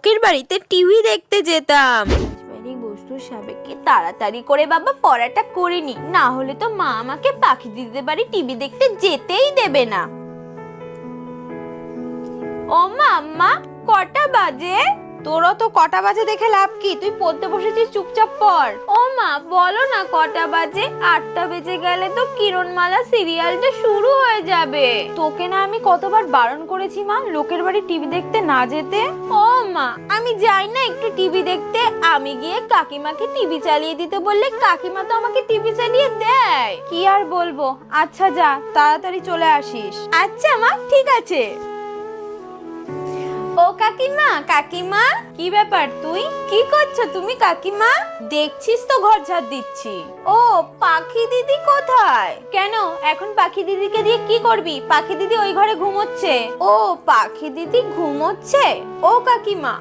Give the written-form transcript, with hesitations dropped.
লোকের বাড়িতে টিভি দেখতে যেতাম। বস্তু সাবেককে তাড়াতাড়ি করে বাবা পড়াটা করে নি, না হলে তো মা আমাকে পাখি দিদিদের বাড়ি টিভি দেখতে যেতেই দেবে না। ও মা, আম্মা কটা বাজে? তোরও তো কটা বাজে দেখে লাভ কি, তুই পড়তে বসেছিস, চুপচাপ পড়। ও মা বলো না কটা বাজে? 8টা বেজে গেলে তো কিরণমালা সিরিয়ালটা শুরু হয়ে যাবে। তোকে না আমি কতবার বারণ করেছি মা লোকের বাড়ি টিভি দেখতে না যেতে। ও মা আমি যাই না একটু টিভি দেখতে, আমি গিয়ে কাকিমাকে টিভি চালিয়ে দিতে বললে কাকিমা তো আমাকে টিভি চালিয়ে দেয়। কি আর বলবো, আচ্ছা যা তাড়াতাড়ি চলে আসিস। আচ্ছা মা ঠিক আছে। ও কাকিমা, কাকিমা কি ব্যাপার, তুই কি করছো তুমি কাকিমা? দেখছিস তো ঘর ঝাড় দিচ্ছি। ও পাখি দিদি কোথায়? কেন এখন পাখি দিদিকে দিয়ে কি করবি? পাখি দিদি ওই ঘরে ঘুমোচ্ছে। ও পাখি দিদি ঘুমোচ্ছে? ও কাকিমা